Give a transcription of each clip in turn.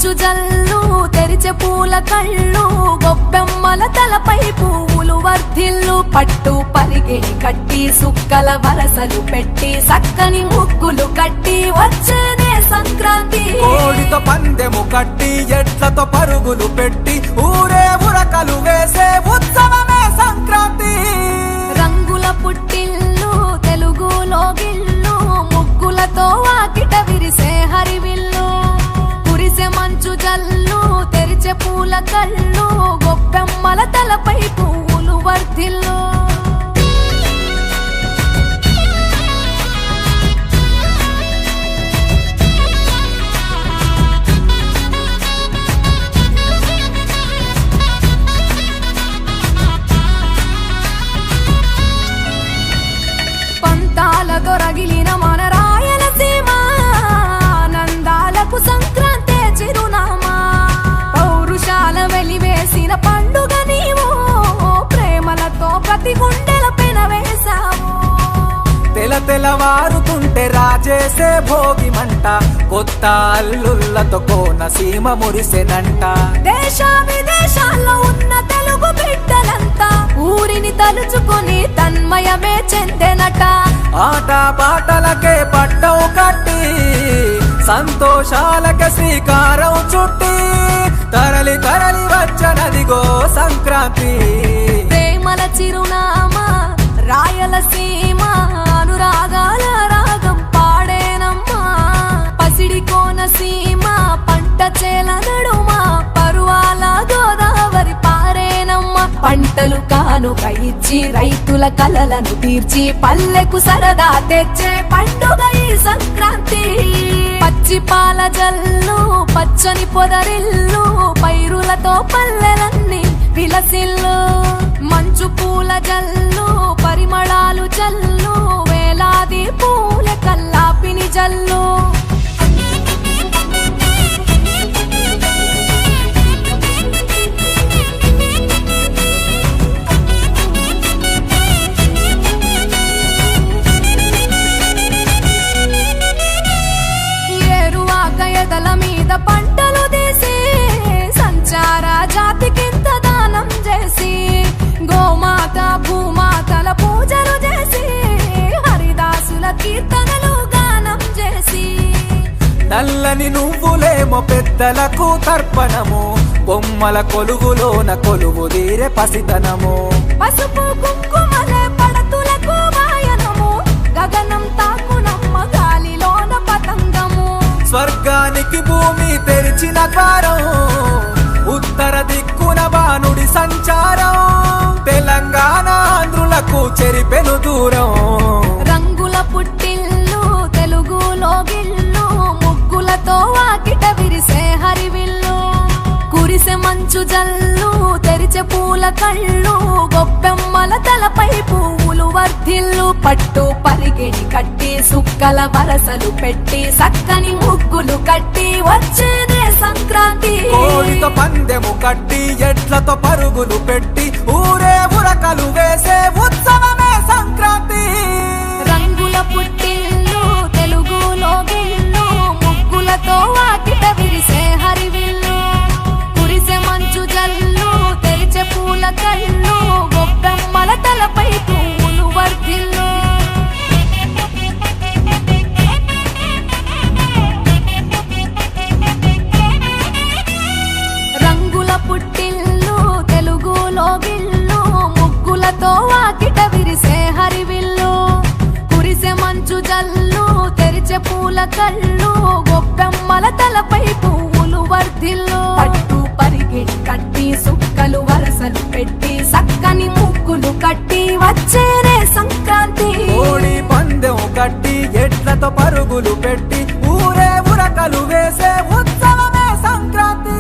మంచు జల్లు తెరిచే పూల కళ్ళు గొప్పెమ్మల తలపై పువ్వులు వర్ధిల్లు పట్టు పరిగెడి కట్టి సుక్కల వరసలు పెట్టి సక్కని ముగ్గులు కట్టి వచ్చేనే సంక్రాంతి కోడితో పందెము కట్టి ఎట్లతో పరుగులు పెట్టి ఊరే ఉరకలు వేసే ఉత్సవమే సంక్రాంతి రంగుల పుట్టిల్లు తెలుగులో గిల్లు ముగ్గులతో వాకిట విరిసే హరివిల్లు కురిసే మంచు జల్లు తెరిచే పూల కళ్ళు గొప్పెమ్మల తలపై పువ్వులు వర్ధిల్లు రగిలిన మన రాయలసీమ ఆనందాలకు సంక్రాంతి చిరునామా పౌరుషాల వెలివేసిన పండుగ నీవు ప్రేమలతో ప్రతి గుండెల పెనవేశావు తెలవారుతుంటే రాజేసే భోగి మంట కొత్త అల్లుళ్ళతో కోనసీమ మురిసెనంట దేశ విదేశాల్లో ఉన్న తెలుగు బిడ్డలంతా ఊరిని తలుచుకొని తన్మయమే చెందెనట ఆట పాటలకే పట్టం కట్టి సంతోషాలకే శ్రీకారం చుట్టి తరలి తరలి వచ్చనదిగో సంక్రాంతి ప్రేమల చిరునామా రాయలసీమ అనురాగాల రాగం పాడేనమ్మా పసిడి కోనసీమ పంట చేల నడుమ పరువాల గోదావరి పారేనమ్మా పంటలు కానుక ఇచ్చి రైతుల కలలను తీర్చి పల్లెకు సరదా తెచ్చే పండుగ ఈ సంక్రాంతి పచ్చి పాల జల్లు పచ్చని పొదరిల్లు పైరులతో పల్లెలన్నీ విలసిల్లు మంచు పూల జల్లు పరిమళాలు జల్లు వేలాది పూల కల్లాపిని జల్లు ఎదల మీద పంటలు తీసి సంచార జాతికింత దానం చేసి గోమాత భూమాతల పూజలు చేసి హరిదాసుల కీర్తనలు గానం చేసి నల్లని నువ్వులేమో పెద్దలకు తర్పణము బొమ్మల కొలువులోన కొలువు తీరే పసితనము పసుపు కుంకుమలే పడతులకు వాయనము గగనం తాకునమ్మ గాలిలోన పతంగము స్వర్గానికి భూమి తెరిచిన ద్వారం ఉత్తర దిక్కున బాణుడి సంచారం తెలంగాణ ఆంధ్రులకు చెరిపెను దూరం రంగుల పుట్టిల్లు తెలుగులో గిల్లు ముగ్గులతో వాకిట విరిసే హరివిల్లు కురిసే మంచు జల్లు తెరిచే పూల కళ్ళు గొప్పెమ్మల తలపై పువ్వులు వర్ధిల్లు పట్టు పరిగెడి కట్టి సుక్కల వరసలు పెట్టి సక్కని ముగ్గులు కట్టి వచ్చేనే సంక్రాంతి కోడితో పందెము కట్టి ఎట్లతో పరుగులు పెట్టి ఊరే ఉరకలు వేసే ఉత్సవమే సంక్రాంతి రంగుల పుట్టిల్లు తెలుగులో గిల్లు ముగ్గులతో వాకిట విరిసే హరివిల్లు కురిసే మంచు జల్లు తెరిచే పూల కళ్ళు గొప్పెమ్మల తలపై పువ్వులు వర్ధిల్లు రంగుల పుట్టిల్లు తెలుగులో గిల్లు ముగ్గులతో వాకిట విరిసే హరివిల్లు కురిసే మంచు జల్లు తెరిచే పూల కళ్ళు గొప్పెమ్మల తలపై పువ్వులు వర్ధిల్లు పట్టు పరిగెడి కట్టి సుక్కలు వరసలు పెట్టి సక్కని ముగ్గులు కట్టి వచ్చేనే సంక్రాంతి కోడి పందెం కట్టి ఎట్లతో పరుగులు పెట్టి ఊరే ఉరకలు వేసే ఉత్సవమే సంక్రాంతి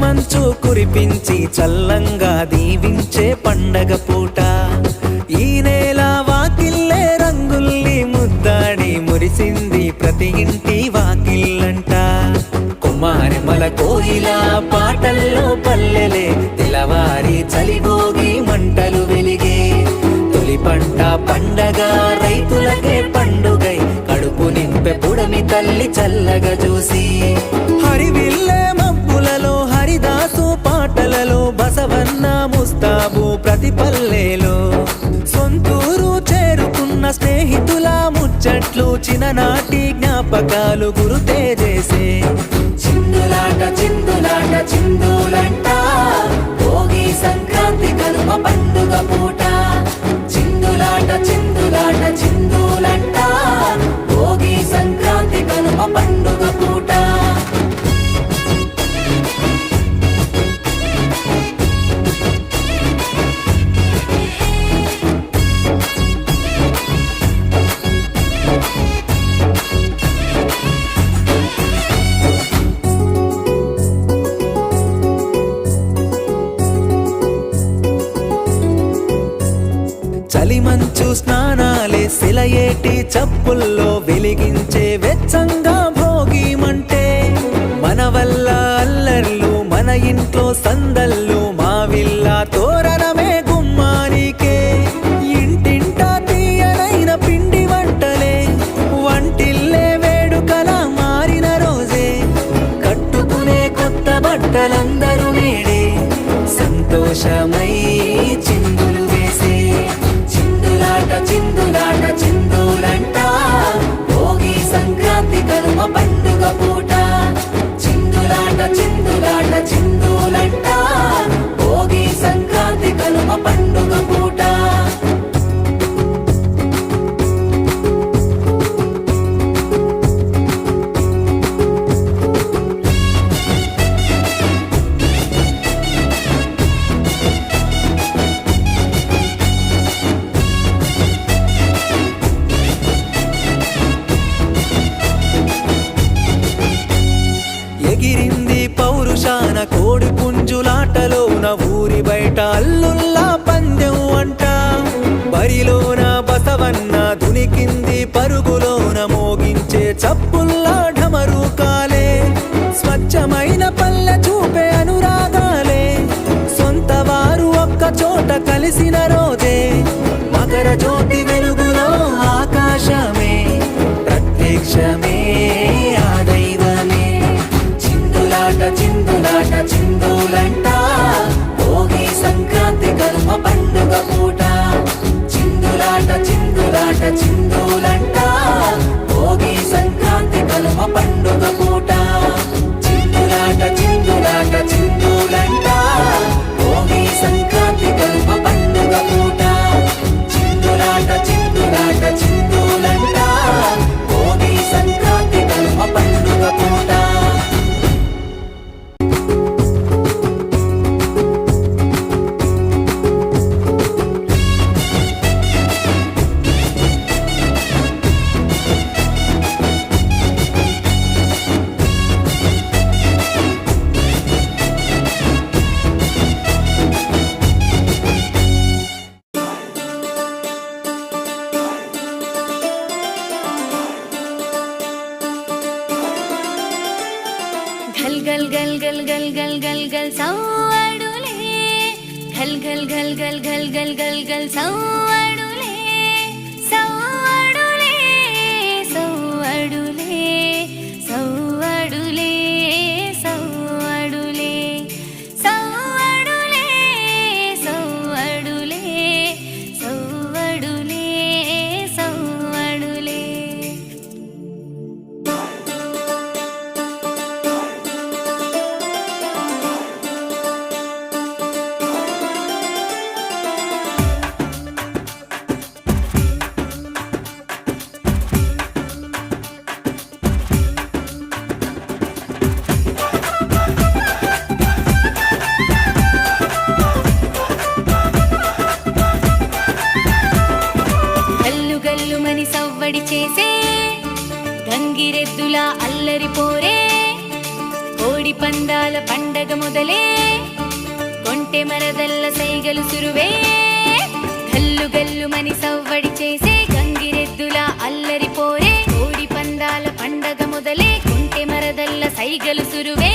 మంచు కురిపించి చల్లంగా దీవించే పండగ పూట ఈ నేల వాకిల్లే రంగుల్ని ముద్దాడి మురిసింది ప్రతి ఇంటి వాకిల్లంట కుమారిమల కోయిల పాటల్లో పల్లెలే తెలవారి చలిగోగి మంటలు వెలిగే తొలి పంట పండగ రైతులకే పండుగై కడుపు నింపె పుడమి తల్లి చల్లగా చూసి హరివిల్లే మబ్బులలో హరిదాసు పాటలలో బసవన్న ముస్తాబు ప్రతి పల్లెలో సొంతూరు చేరుకున్న స్నేహితుల ముచ్చట్లు చిన్ననాటి జ్ఞాపకాలు గురుతే చేసే చిందులాట చిందులాట చిందులంట భోగి సంక్రాంతి కనుమ పండుగ పూట చిందులాట చిందులాట చిందులంట భోగి సంక్రాంతి కనుమ పండుగ పూట చలిమంచు స్నానాలే సెలయేటి చప్పుల్లో వెలిగించే వెచ్చంగా భోగిమంటే మన వల్ల అల్లర్లు మన ఇంట్లో సందళ్ళు మావిల్ల తోరణమే గుమ్మానికే ఇంటింటా తీయనైన పిండి వంటలే వంటిల్లే వేడుకల మారిన రోజే కట్టుకునే కొత్త బట్టలందరూ నేడే సంతోషమై చిందులు వేసే చిందులాట చిందులాట చిందులంట భోగి సంక్రాంతి కనుమ పండుగ పూట చిందులాట చిందులాట చిందులంట భోగి సంక్రాంతి కనుమ పండుగ పూట ఎగిరింది పౌరుషాన కోడి పుంజులాటలోన ఊరి బయట అల్లుల్లా పందెం అంట బరిలోన బసవన్న దునికింది పరుగులోన మోగించే చప్పుల్లా ఢమరుకాలే స్వచ్ఛమైన పల్లె చూపే అనురాగాలే సొంత వారు ఒక్క చోట కలిసిన రోజే మకర జ్యోతి వెలుగులో ఆకాశమే ప్రత్యక్షమే ఆ దైవమే చిందులాట చిందులాట చిందులంట భోగి సంక్రాంతి కనుమ పండుగ పూట చిందులాట చిందులాట చిందులంట భోగి సంక్రాంతి కనుమ పండుగ పూట చిందులాట చిందులాట చిందులంట భోగి సంక్రాంతి కనుమ పండుగ పూట చిందులాట చిందులాట చిందులంట భోగి సంక్రాంతి కనుమ పండుగ పూట గల్ గల్ గల్ గల్ గల్ గల్ గల్ సవ్వడులే గల్ గల్ గల్ గల్ గల్ గల్ గల్ గల్ సవ్వడులే సవ్వడులే సవ్వడులే సవ్వడులే సవ్వడులే సవ్వడులే సవ్వడులే సవ్వడులే సవ్వడులే సవ్వడి చేసే గంగిరెద్దులా అల్లరి పోరే కోడి పందాల పండగ మొదలే కొంటె మరదల్ల సైగలు సురువే గల్లు గల్లు మని సవ్వడి చేసే గంగిరెద్దుల అల్లరి పోరే కోడి పందాల పండగ మొదలే కొంటె మరదల్ల సైగలు సురువే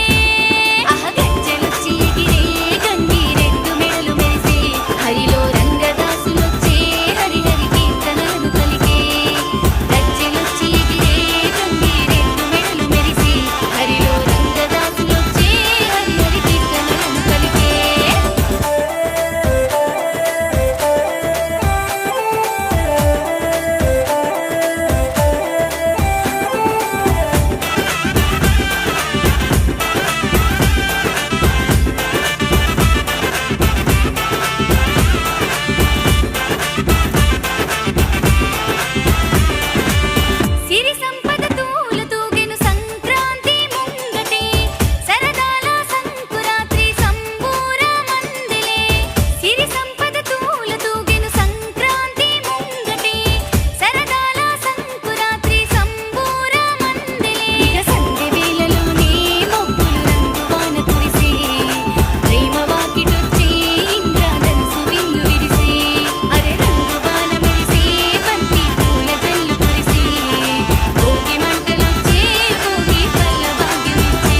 అహ గజ్జెలొచ్చి ఎగిరే గంగిరెద్దు మెడలు మెరిసే హరిలో రంగదాసులొచ్చే హరిహరి కీర్తనలను పలికే గజ్జెలొచ్చి ఎగిరే గంగిరెద్దు మెడలు మెరిసే హరిలో రంగదాసులొచ్చే హరిహరి కీర్తనలను పలికే సిరి సంపద తూలు తూగెను సంక్రాంతి ముంగటే సరదాల సంకురాత్రి సంబూర మందిలే సిరి సంపద తూలు తూగెను సంక్రాంతి ముంగటే సరదాల సంకురాత్రి సంబూర మందిలే ఇక సంధ్య వేళలోనే మొక్కులు రంగువాన కురిసే ప్రేమ వాకిటొచ్చే ఇంద్రధనుసు విల్లు విరిసే అరే రంగువాన మెరిసే బంతి పూల జల్లు కురిసే భోగి మంటలొచ్చే భోగి పల్ల భాగ్యమిచ్చే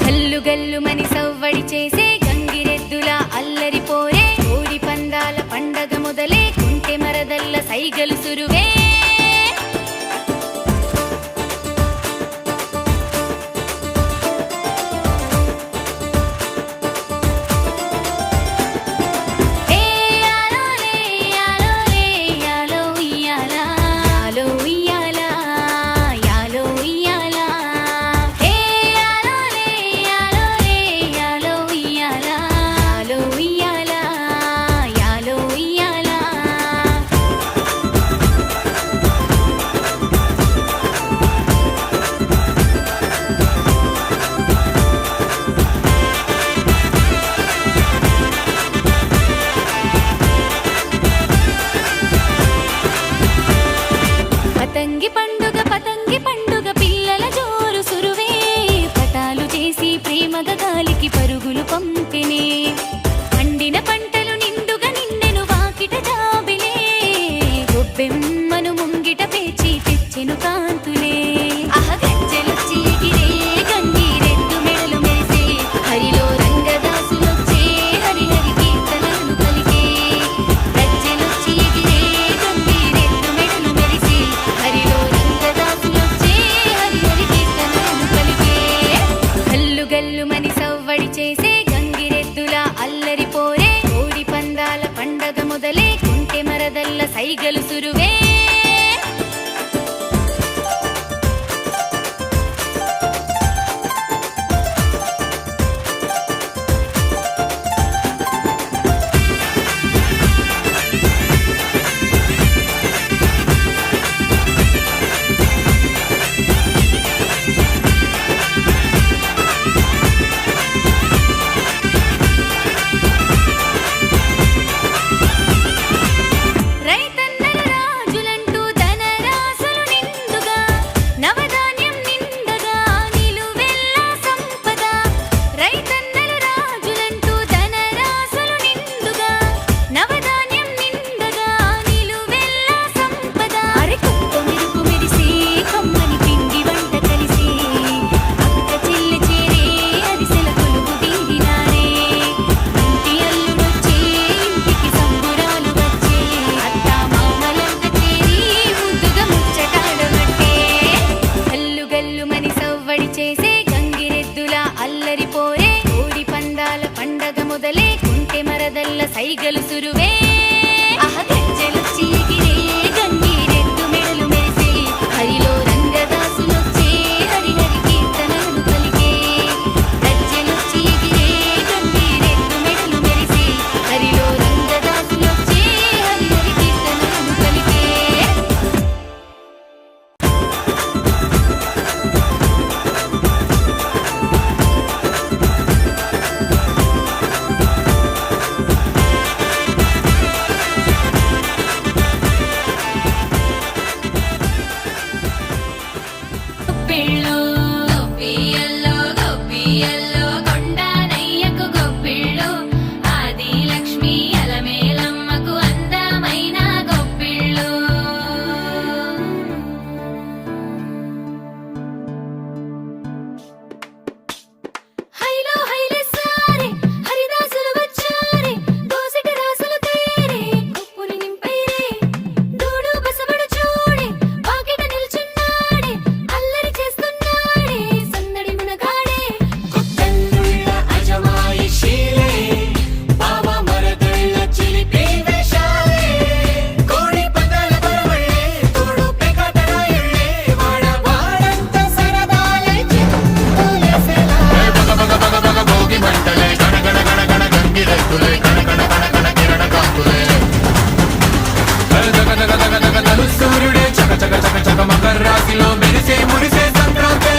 గల్లు గల్లు మని సవ్వడి చేసే గంగిరెద్దుల అల్లరి పోరే కోడి పందాల పండగ మొదలే కుంటె మరదల్ల సైగలు సురువే ఏ యాలో లే యాలో లే యాలో ఉయ్యాలా యాలో ఉయ్యాలా యాలో ఉయ్యాలా ఏ యాలో లే యాలో లే యాలో ఉయ్యాలా యాలో ఉయ్యాలా యాలో ఉయ్యాలా పతంగి పండుగ పిల్లల జోరు సురువే పటాలు చేసి ప్రేమగా గాలికి పరుగులు పంపినే పండిన పంటలు నిండుగా నిండెను వాకిట జాబిలే గొబ్బెమ్మను ముంగిట పేచి తెచ్చెను కాంతులే అహ గజ్జెలొచ్చి ఎగిరే గంగిరెద్దు మెడలు మెరిసే హరిలో రంగదాసులొచ్చే హరిహరి కీర్తనలను పలికే గజ్జెలొచ్చి ఎగిరే గంగిరెద్దు మెడలు మెరిసే హరిలో రంగదాసులొచ్చే హరిహరి కీర్తనలను పలికే గల్లు గల్లు మని సవ్వడి చేసే గంగిరెద్దుల అల్లరి పోరే కోడి పందాల పండగ మొదలే కుంటె మరదల్ల సైగలు సురువే రైతన్నల రాశిలో మెరిసే మురిసే సంక్రాంతి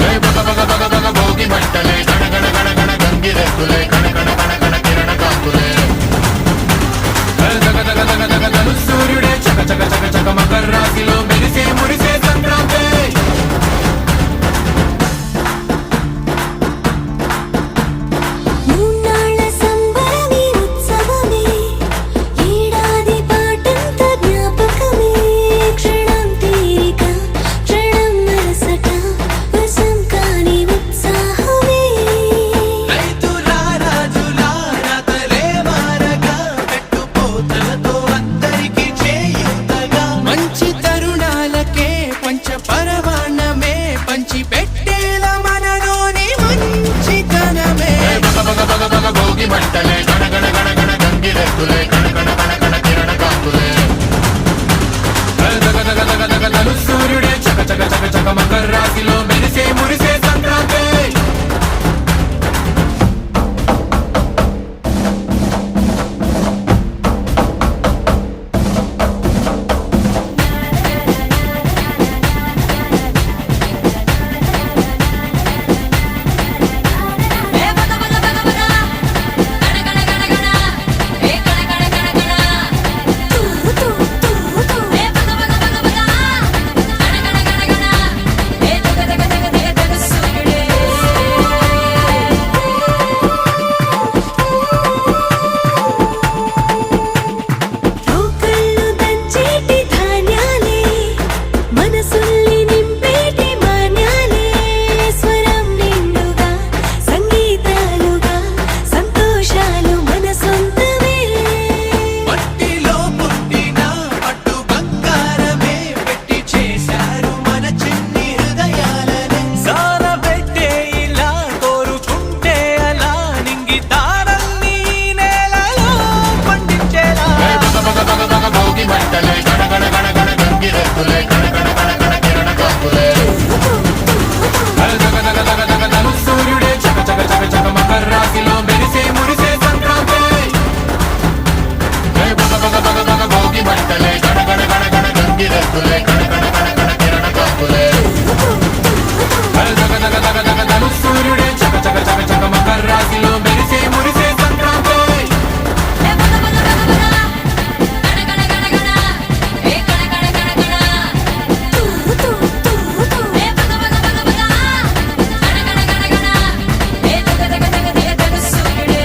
బగ బగ బగ బగ భోగి మంటలే గణ గణ గణ గణ గంగిరెద్దులే కణ కణ కణ కణ కిరణ కాంతులే దగ దగ దగ దగ దలు సూర్యుడే చక చక చక చక మకర రాశిలో మెరిసే మురిసే సంక్రాంతి మూన్నాళ్ళ సంబరమే ఉత్సవమే ఏడాది పాటంత జ్ఞాపకమే క్షణం తీరిక క్షణం మరసట వశం కాని ఉత్సాహమే రైతుల రాజులారా తలే మారగా పెట్టుపోతలతో అందరికీ చేయూతగా మంచి తరుణాలకే పంచ పరమాన్నమే పంచి పెట్టేల మనలోని మంచితనమే బగ బగ బగ బగ భోగి మంటలే గణ గణ గణ గణ గంగిరెద్దులే కణ కణ కణ కణ కిరణ కాంతులే దగ దగ దగ దగ దలు సూర్యుడే చక చక చక చక మకర రాశిలో మెరిసే మురిసే సంక్రాంతి ఏ బగ బగ బగ బగ గణ గణ గణ గణ ఏ గణ గణ గణ గణ తూ తూ తూ తూ ఏ బగ బగ బగ బగ గణ గణ గణ గణ ఏ దగ దగ దగ దగ దగ సూర్యుడే రోకళ్ళు దంచేటి ధాన్యాలే మనసుల్ని నింపేటి మాన్యాలే స్వరం నిండుగా సంగీతాలుగా సంతోషాలు మన సొంతమే మట్టిలో పుట్టిన పట్టు బంగారమే పెట్టి చేశారు మన చిన్ని హృదయాలనే సారబెట్టే ఇలా కోరుకుంటే అలా నింగి తారల్ని నేలలో పండించేలా బగ బగ బగ బగ భోగి మంటలే గణ గణ గణ గణ గంగిరెద్దులే కణ కణ కణ కణ కిరణ కాంతులే దగ దగ దగ దగ దలు సూర్యుడే చక చక చక చక మకర రాశిలో మెరిసే మురిసే సంక్రాంతి బగ బగ బగ బగ భోగి మంటలే గణ గణ గణ గణ గంగిరెద్దులే కణ కణ కణ కణ కిరణ కాంతులే దగ దగ దగ దగ దలు సూర్యుడే చక చక చక చక మకర రాశిలో మెరిసే మురిసే సంక్రాంతి ఏ బగ బగ బగ బగ గణ గణ గణ గణ ఏ గణ గణ గణ గణ తూ తూ తూ తూ ఏ బగ బగ బగ బగ గణ గణ గణ గణ ఏ దగ దగ దగ దగ దగ సూర్యుడే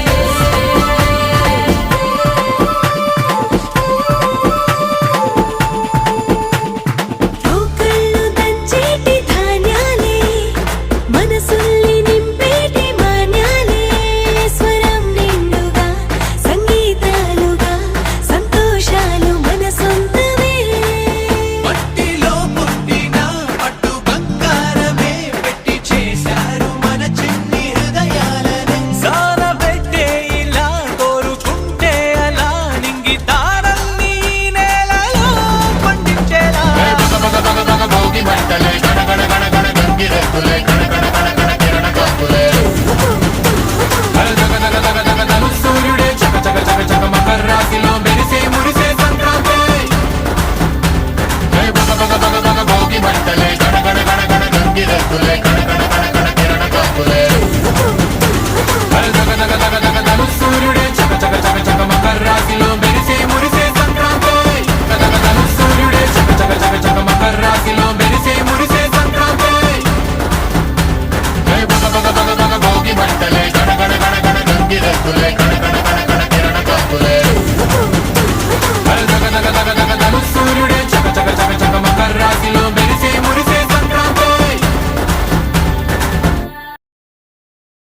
రోకళ్ళు దంచేటి ధాన్యాలే మనసుల్ని నింపేటి మాన్యాలే స్వరం నిండుగా సంగీతాలుగా సంతోషాలు మన సొంతమే మట్టిలో పుట్టిన పట్టు బంగారమే పెట్టి చేశారు మన చిన్ని హృదయాలనే సారబెట్టే ఇలా కోరుకుంటే అలా నింగి తారల్ని నేలలో పండించేలా బగ బగ బగ బగ భోగి మంటలే గణ గణ గణ గణ గంగిరెద్దులే కణ కణ కణ కణ కిరణ కాంతులే దగ దగ దగ దగ దలు సూర్యుడే చక చక చక చక మకర రాశిలో మెరిసే మురిసే సంక్రాంతి బగ బగ బగ బగ భోగి మంటలే గణ గణ గణ గణ గంగిరెద్దులే కణ కణ కణ కణ కిరణ కాంతులే దగ దగ దగ దగ దలు సూర్యుడే చక చక చక చక మకర రాశిలో మెరిసే మురిసే సంక్రాంతి దగ దగ దలు సూర్యుడే చక చక చక చక మకర రాశిలో మెరిసే మురిసే సంక్రాంతి బగ బగ బగ బగ భోగి మంటలే గణ గణ గణ గణ గంగిరెద్దులే కణ